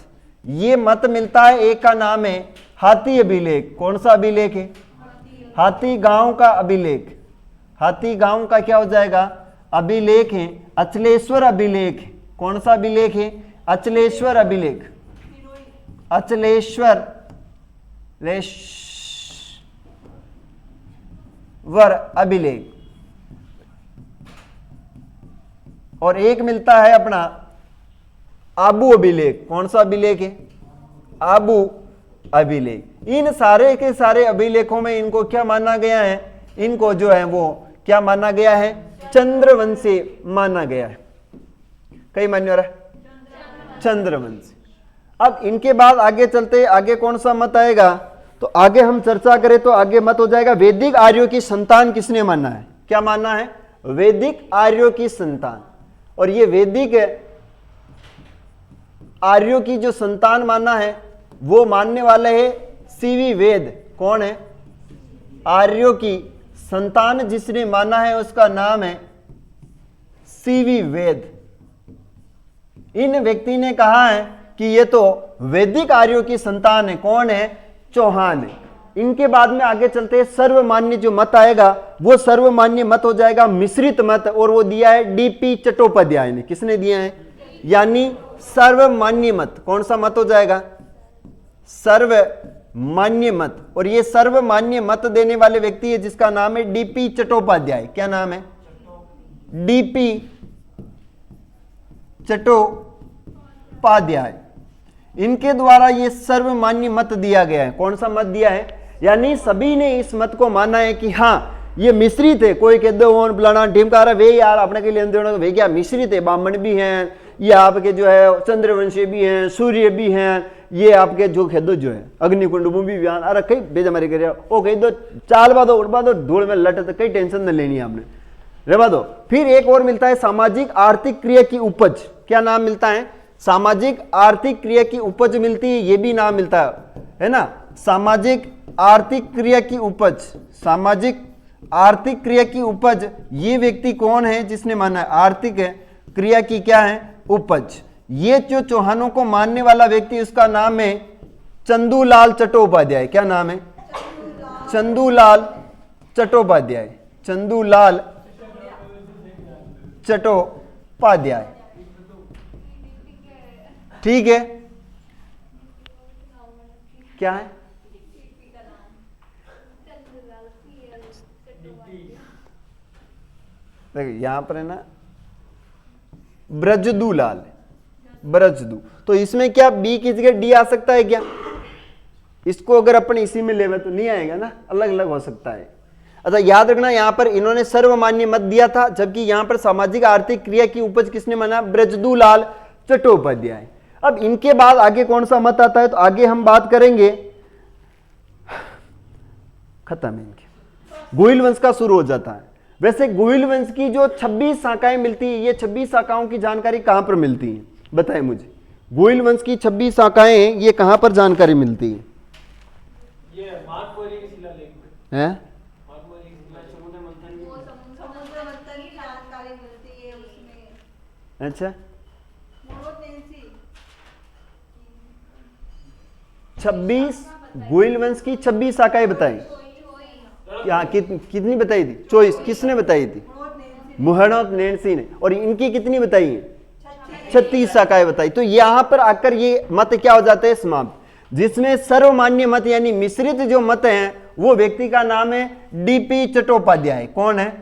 ये मत मिलता है, एक का नाम है हाथी अभिलेख। कौन सा अभिलेख है, हाथी गांव का अभिलेख। हाथी गांव का क्या हो जाएगा, अभिलेख है। अचलेश्वर अभिलेख, कौन सा अभिलेख है, अचलेश्वर अभिलेख, अचलेश्वर अभिलेख। और एक मिलता है अपना आबू अभिलेख। कौन सा अभिलेख है, आबू अभिलेख। इन सारे के सारे अभिलेखों में इनको क्या माना गया है, इनको जो है वो क्या माना गया है, चंद्रवंशी माना गया है। कई मान्य हो रहा है, चंद्रवंशी। अब इनके बाद आगे चलते, आगे कौन सा मत आएगा, तो आगे हम चर्चा करें तो आगे मत हो जाएगा वैदिक आर्यों की संतान किसने माना है। क्या माना है, वैदिक आर्यों की संतान। और ये वैदिक आर्यों की जो संतान माना है वो मानने वाले है सीवी वेद। कौन है, आर्यों की संतान जिसने माना है उसका नाम है सीवी वेद। इन व्यक्ति ने कहा है कि ये तो वैदिक आर्यों की संतान है। कौन है, चौहान है। इनके बाद में आगे चलते हैं, सर्वमान्य जो मत आएगा वो सर्वमान्य मत हो जाएगा मिश्रित मत, और वो दिया है डीपी चट्टोपाध्याय ने। किसने दिया है, यानी सर्वमान्य मत। कौन सा मत हो जाएगा, सर्वमान्य मत। और ये सर्वमान्य मत देने वाले व्यक्ति है जिसका नाम है डीपी चट्टोपाध्याय। क्या नाम है, डीपी चट्टोपाध्याय। इनके द्वारा ये सर्वमान्य मत दिया गया है। कौन सा मत दिया है, यानी सभी ने इस मत को माना है कि हाँ ये मिश्रित है। कोई कह दो फलाना ढीमकारा वे यार अपने के लिए वे क्या मिश्रित है, ब्राह्मण भी हैं, ये आपके जो है चंद्रवंशी भी हैं, सूर्य भी हैं, ये आपके जो कह दो जो है अग्निकुंड भी बयान। अरे कई बेजमारी कर ओ कह दो चाल बा दो उड़वा दो धूल में लट, तो कई टेंशन न लेनी है आपने, रेवा दो। फिर एक और मिलता है सामाजिक आर्थिक क्रिया की उपज। क्या नाम मिलता है, सामाजिक आर्थिक क्रिया की उपज मिलती है, ये भी नाम मिलता है ना, सामाजिक आर्थिक क्रिया की उपज, सामाजिक आर्थिक क्रिया की उपज, ये व्यक्ति कौन है जिसने माना है आर्थिक है क्रिया की क्या है उपज। ये जो चौहानों को मानने वाला व्यक्ति उसका नाम है चंदूलाल चट्टोपाध्याय। क्या नाम है? चंदूलाल चट्टोपाध्याय। चंदूलाल चट्टोपाध्याय। ठीक है, क्या है? देखिए यहां पर है ना ब्रजदूलाल, ब्रजदू, तो इसमें क्या बी की जगह डी आ सकता है क्या? इसको अगर अपन इसी में लेवे तो नहीं आएगा ना, अलग अलग हो सकता है। अच्छा याद रखना यहां पर इन्होंने सर्वमान्य मत दिया था, जबकि यहां पर सामाजिक आर्थिक क्रिया की उपज किसने माना? ब्रजदूलाल चट्टोपाध्याय। अब इनके बाद आगे कौन सा मत आता है तो आगे हम बात करेंगे, खत्म है इनके, गोहिल वंश का शुरू हो जाता है। वैसे गोहिल वंश की जो 26 शाखाएं मिलती है, ये 26 शाखाओं की जानकारी कहां पर मिलती है बताएं मुझे? गोहिल वंश की 26 शाखाएं ये कहां पर जानकारी मिलती है? ये मार्कवरी की शिलालेख में हैं? मार्कवरी की शिला समुद्र मंथन वो समुद्र मंथन की जानकारी मिलती है उसमें। अच्छा, बहुत ऐसी 26 गोहिल वंश की 26 शाखाएं बताई। क्या कितनी बताई थी? 24। किसने बताई थी? मुहणोत नैणसी ने। और इनकी कितनी बताई है? 36 शाखाएं बताई। तो यहां पर आकर ये मत क्या हो जाते हैं? समाप्त। जिसमें सर्वमान्य मत यानी मिश्रित जो मत हैं वो व्यक्ति का नाम है डीपी चट्टोपाध्याय। कौन है?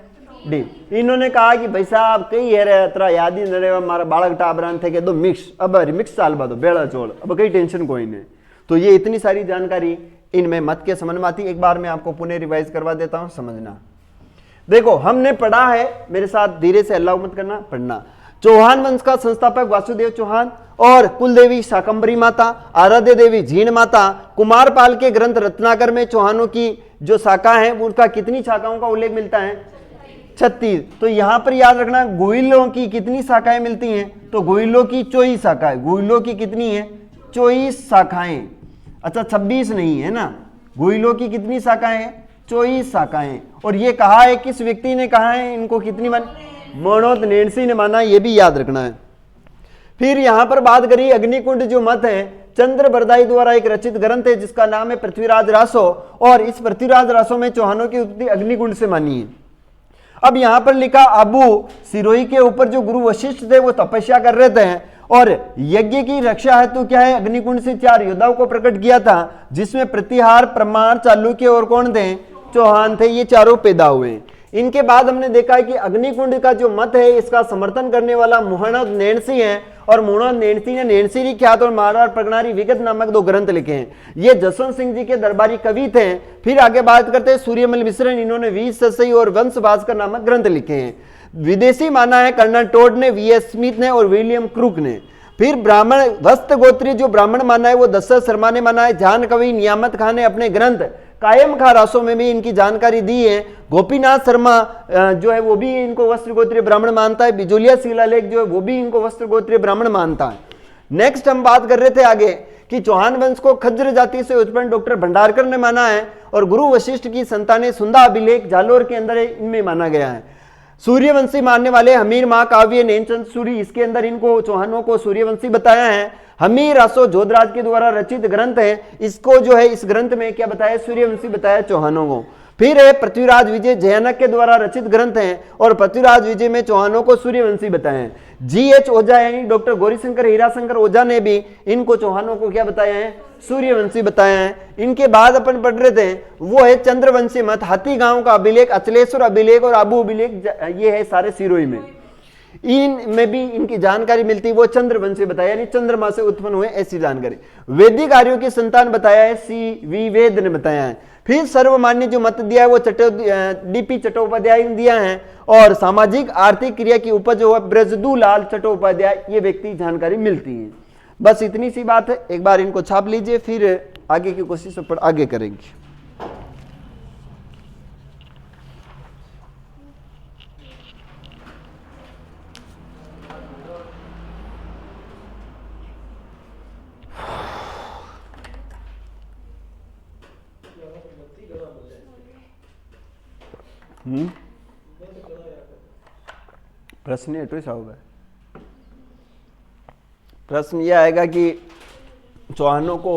डी। इन्होंने कहा कि भाई साहब कई है रे तेरा याद ही न रहे हमारा बालक टाबरान थे के दो मिक्स, अब मिक्स साल बाद बेड़ा चोड़, अब कई टेंशन कोई नहीं। तो ये इतनी सारी जानकारी इनमें मत के समझ में आती। एक बार मैं आपको पुनः रिवाइज करवा देता हूं, समझना। देखो हमने पढ़ा है, मेरे साथ धीरे से अल्लाह मत करना, पढ़ना। चौहान वंश का संस्थापक वासुदेव चौहान और कुलदेवी शाकंभरी माता, आराध्य देवी जीण माता। कुमारपाल के ग्रंथ रत्नाकर में चौहानों की जो शाखा है उनका कितनी शाखाओं का उल्लेख मिलता है? 36। तो यहां पर याद रखना गोहिलों की कितनी शाखाएं मिलती हैं? तो गोहिलों की 24 शाखाएं। गोहिलों की कितनी है? 24 शाखाएं। अच्छा 26 नहीं है ना। गोहिलों की कितनी शाखाएं हैं? 24 शाखाएं। और ये कहा है किस व्यक्ति ने कहा है इनको कितनी मानी? मुहणोत नैणसी ने माना, ये भी याद रखना है। फिर यहां पर बात करी अग्निकुंड जो मत है चंद्र बरदाई द्वारा एक रचित ग्रंथ है जिसका नाम है पृथ्वीराज रासो। और इस पृथ्वीराज रासो में चौहानों की उत्पत्ति अग्निकुंड से मानी है। अब यहां पर लिखा अबू सिरोही के ऊपर जो गुरु वशिष्ठ थे वो तपस्या कर रहे थे और यज्ञ की रक्षा हेतु क्या है अग्निकुंड से 4 योद्धाओं को प्रकट किया था, जिसमें प्रतिहार, प्रमाण, चालुक्य और कौन थे? चौहान थे। ये चारों पैदा हुए। इनके बाद हमने देखा है कि अग्निकुंड का जो मत है इसका समर्थन करने वाला मुहणोत नैणसी है। और मुहणोत नैणसी ने नैणसीरी ख्यात और मारवाड़ प्रगणारी विगत नामक 2 ग्रंथ लिखे हैं। ये जसवंत सिंह जी के दरबारी कवि थे। फिर आगे बात करते हैं सूर्यमल मिश्र, इन्होंने वीस ससई और वंश भास्कर नामक ग्रंथ लिखे हैं। विदेशी माना है कर्नल टोड ने, वीएस स्मिथ ने और विलियम क्रूक ने। फिर ब्राह्मण वस्त गोत्रीय जो ब्राह्मण माना है वो दशरथ शर्मा ने माना है। जान कवि नियामत खान ने अपने ग्रंथ कायम खा रासों में भी इनकी जानकारी दी है। गोपीनाथ शर्मा जो है वो भी इनको वस्त्र गोत्रीय ब्राह्मण मानता है। बिजोलिया शिलालेख जो है वो भी इनको वस्त्र गोत्रीय ब्राह्मण मानता है। नेक्स्ट हम बात कर रहे थे आगे कि चौहान वंश को खज्र जाति से उत्पन्न डॉक्टर भंडारकर ने माना है। और गुरु वशिष्ठ की संतानें सुंदा अभिलेख जालोर के अंदर इनमें माना गया है। सूर्यवंशी मानने वाले हमीर महाकाव्य नैनचंद सूरी, इसके अंदर इनको चौहानों को सूर्यवंशी बताया है। हमीर रासो जोधराज के द्वारा रचित ग्रंथ है, इसको जो है इस ग्रंथ में क्या बताया? सूर्यवंशी बताया चौहानों को। फिर है पृथ्वीराज विजय जयनक के द्वारा रचित ग्रंथ है और पृथ्वीराज विजय में चौहानों को सूर्यवंशी बताया है। जीएच ओझा यानी डॉक्टर गौरीशंकर हीराशंकर ओझा ने भी इनको चौहानों को क्या बताया है? सूर्यवंशी बताया है। इनके बाद अपन पढ़ रहे थे वो है चंद्रवंशी मत, हाथी गांव का अभिलेख, अचलेश्वर अभिलेख और आबू अभिलेख, ये है सारे सिरोही में। इनमें भी इनकी जानकारी मिलती है, वो चंद्रवंशी बताया यानी चंद्रमा से उत्पन्न हुए ऐसी जानकारी। वैदिक आर्यों की संतान बताया है सी.वी. वेद ने बताया है। फिर सर्वमान्य जो मत दिया है वो डीपी चट्टोपाध्याय ने दिया है। और सामाजिक आर्थिक क्रिया की उपज हुआ ब्रजदूलाल चट्टोपाध्याय, ये व्यक्ति जानकारी मिलती है। बस इतनी सी बात है, एक बार इनको छाप लीजिए, फिर आगे की कोशिश पर आगे करेंगे। प्रश्न एटो साहब है। प्रश्न यह आएगा कि चौहानों को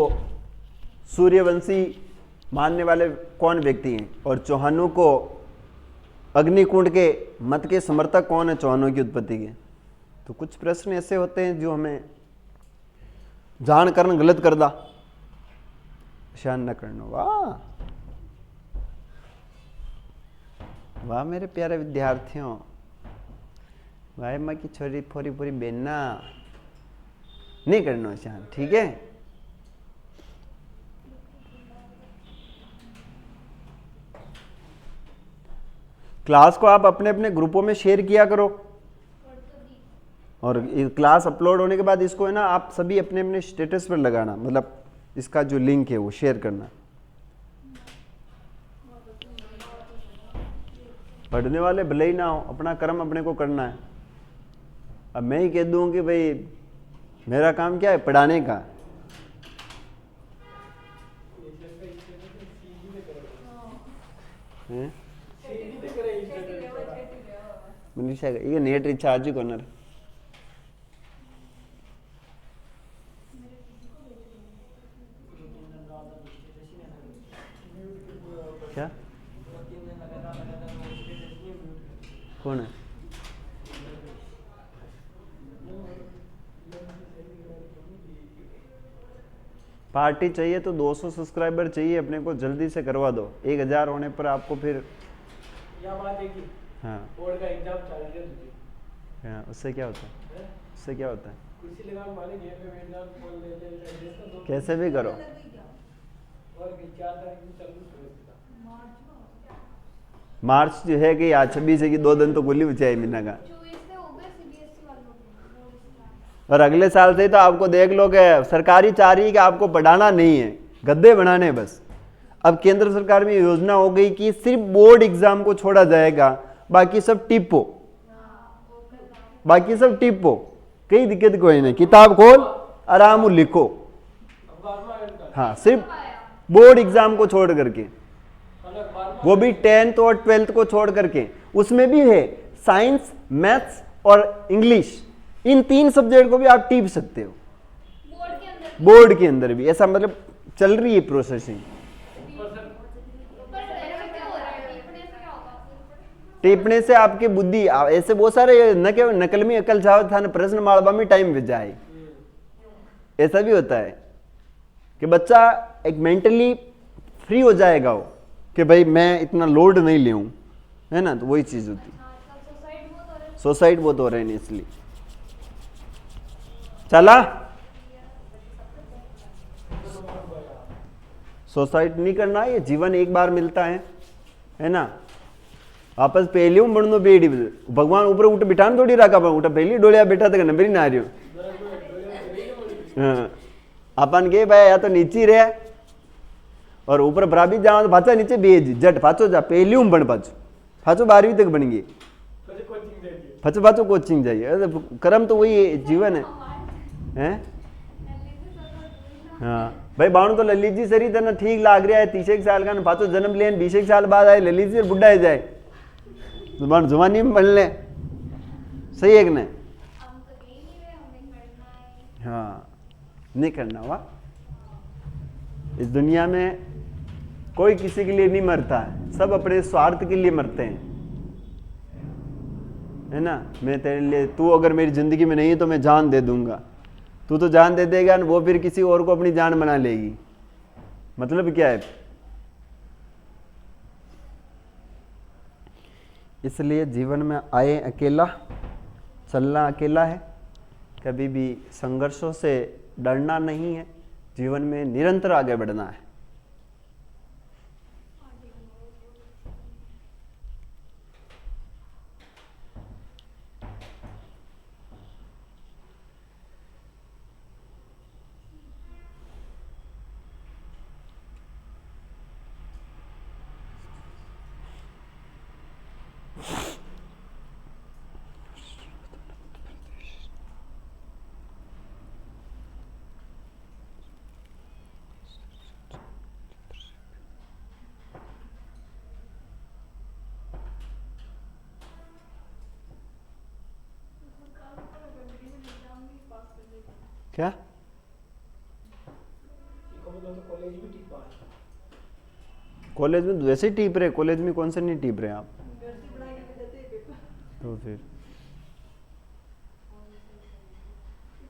सूर्यवंशी मानने वाले कौन व्यक्ति हैं और चौहानों को अग्निकुंड के मत के समर्थक कौन है चौहानों की उत्पत्ति के। तो कुछ प्रश्न ऐसे होते हैं जो हमें जान करना गलत कर दा शान न करना। वाह वाह मेरे प्यारे विद्यार्थियों, वाह माँ की छोरी फोरी पूरी बेना नहीं करना शान, ठीक है। क्लास को आप अपने अपने ग्रुपों में शेयर किया करो और क्लास अपलोड होने के बाद इसको है ना आप सभी अपने अपने स्टेटस पर लगाना, मतलब इसका जो लिंक है वो शेयर करना। पढ़ने वाले भले ही ना हो, अपना कर्म अपने को करना है। अब मैं ही कह दूं कि भाई मेरा काम क्या है, पढ़ाने का। मनीषा ये नेट रिचार्ज कॉर्नर क्या कौन है? पार्टी चाहिए तो 200 सब्सक्राइबर चाहिए अपने को, जल्दी से करवा दो। 1000 होने पर आपको फिर बात है कि हाँ बोर्ड का एग्जाम चल रहा है तुझे। हाँ उससे क्या होता है? उससे क्या होता है? कुर्सी लगा माने गेम में बैठ जाओ, फोन ले ले एड्रेस का दो कैसे भी करो। और 4 तारीख को चालू करो। मार्च जो है कि आज 26 है कि 2 दिन तो गोली बचाई मीना का। और अगले साल से तो आपको देख लो कि सरकारी चाह रही है कि आपको पढ़ाना नहीं है, गद्दे बनाने बस। अब केंद्र सरकार में योजना हो गई कि सिर्फ बोर्ड एग्जाम को छोड़ा जाएगा, बाकी सब टिप्पो, बाकी सब टिप्पो। कई दिक्कत कोई नहीं, किताब खोल आराम लिखो। हाँ सिर्फ बोर्ड एग्जाम को छोड़ करके, वो भी 10th और 12th को छोड़ करके। उसमें भी है साइंस, मैथ्स और इंग्लिश, इन 3 सब्जेक्ट को भी आप टीप सकते हो बोर्ड के अंदर भी। ऐसा मतलब चल रही है प्रोसेसिंग। टिपने से आपकी बुद्धि ऐसे बहुत सारे न के नकल में अकल जावत था न प्रश्न मालवा में टाइम बच जाए। ऐसा भी होता है कि बच्चा एक मेंटली फ्री हो जाएगा वो कि भाई मैं इतना लोड नहीं ले, है ना। तो वही चीज होती है। सुसाइड बहुत हो रहे हैं इसलिए। चला सुसाइड नहीं करना, ये जीवन एक बार मिलता है ना। वापस पहले हूँ बढ़नो बेड़ी भगवान ऊपर उठ बिठा थोड़ी रखा उठा पहली डोलिया बैठा तक नंबर ही ना आ रही हो। हाँ अपन के भाई या तो नीचे रहे और ऊपर बराबर जाओ तो भाचा नीचे भेज जट पाचो जा पहली हूँ बन पाचो पाचो 12वीं तक बन गई पाचो पाचो कोचिंग जाइए। कर्म तो वही जीवन है। हाँ भाई बाणु तो ललित जी सरी तना ठीक लाग रहा है। 30 साल का पाचो जन्म लेन 20 साल बाद आए ललित जी बुढ़ा है जाए तो बाण जुबानी में बन ले, सही है कि नहीं? हाँ नहीं करना हुआ। इस दुनिया में कोई किसी के लिए नहीं मरता है, सब अपने स्वार्थ के लिए मरते हैं, है ना। मैं तेरे लिए, तू अगर मेरी जिंदगी में नहीं है तो मैं जान दे दूंगा, तू तो जान दे देगा और वो फिर किसी और को अपनी जान बना लेगी। मतलब क्या है? इसलिए जीवन में आए अकेला, चलना अकेला है, कभी भी संघर्षों से डरना नहीं है, जीवन में निरंतर आगे बढ़ना है। क्या कॉलेज भी ठीक बात कॉलेज में वैसे ही टीप रहे, कॉलेज में कौन से नहीं टीप रहे आप? घर से पढ़ाई करके देते हैं पेपर। तो फिर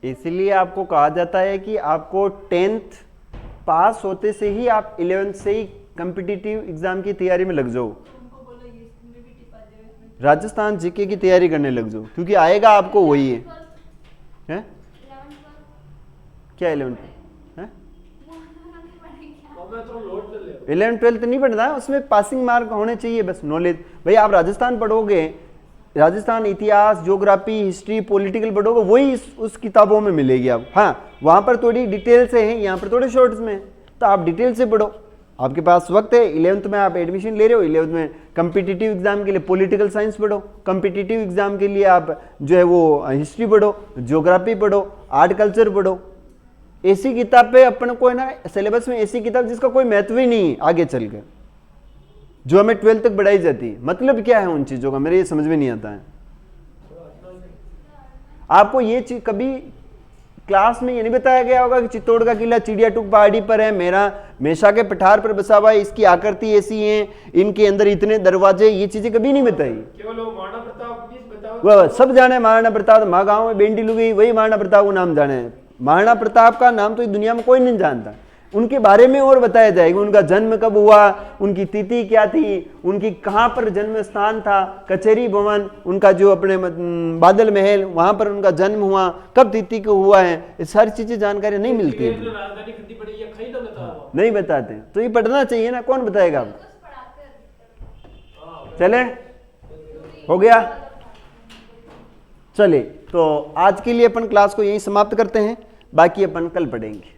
इसलिए आपको कहा जाता है कि आपको 10th पास होते से ही आप 11th से ही कॉम्पिटिटिव एग्जाम की तैयारी में लग जाओ, उनको बोलो ये इसमें भी टिपा जाए। राजस्थान जीके की तैयारी करने लग जाओ, क्योंकि आएगा आपको वही है। हैं? क्या 11th है? मैं तो लोड कर ले 11th 12th नहीं पढ़ना है, उसमें पासिंग मार्क होने चाहिए बस, नॉलेज। भाई आप राजस्थान पढ़ोगे, राजस्थान इतिहास, ज्योग्राफी, हिस्ट्री, पॉलिटिकल पढ़ोगे, वही उस किताबों में मिलेगी आप। हाँ, वहाँ पर थोड़ी डिटेल से है, यहाँ पर थोड़े शॉर्ट्स में है, तो आप डिटेल से पढ़ो, आपके पास वक्त है। 11th में आप एडमिशन ले रहे हो, 11th में कम्पिटिटिव एग्जाम के लिए पॉलिटिकल साइंस पढ़ो, कम्पिटिटिव एग्जाम के लिए आप जो है वो हिस्ट्री पढ़ो, ज्योग्राफी पढ़ो, आर्ट कल्चर पढ़ो। ऐसी किताब पे अपन को है ना सिलेबस में, ऐसी किताब जिसका कोई महत्व ही नहीं है आगे चल कर, जो हमें 12th तक बढ़ाई जाती है। मतलब क्या है उन चीज़ों का, मेरे ये समझ में नहीं आता है। आपको ये चीज कभी क्लास में ये नहीं बताया गया होगा कि चित्तौड़ का किला चिड़िया टूक पहाड़ी पर है, मेरा मेषा के पठार पर बसा हुआ है, इसकी आकृति ऐसी है, इनके अंदर इतने दरवाजे, ये चीजें कभी नहीं बताई। केवल वो महाराणा प्रताप की बताओ। वह सब जाने महाराणा प्रताप, माँ गाँव में बेंडी लुगी वही महाराणा प्रताप को नाम जाने। महाराणा प्रताप का नाम तो इस दुनिया में कोई नहीं जानता। उनके बारे में और बताया जाएगा, उनका जन्म कब हुआ, उनकी तिथि क्या थी, उनकी कहाँ पर जन्म स्थान था, कचहरी भवन, उनका जो अपने बादल महल, वहाँ पर उनका जन्म हुआ, कब तिथि को हुआ है, ये सारी चीजें जानकारी नहीं मिलती है, राजधानी खंडी पड़ी है, खई तो बताओ। नहीं बताते। तो ये पढ़ना चाहिए ना, कौन बताएगा आपको? चले, हो गया? चले, तो आज के लिए अपन क्लास को यहीं समाप्त करते हैं, बाकी अपन कल पढ़ेंगे।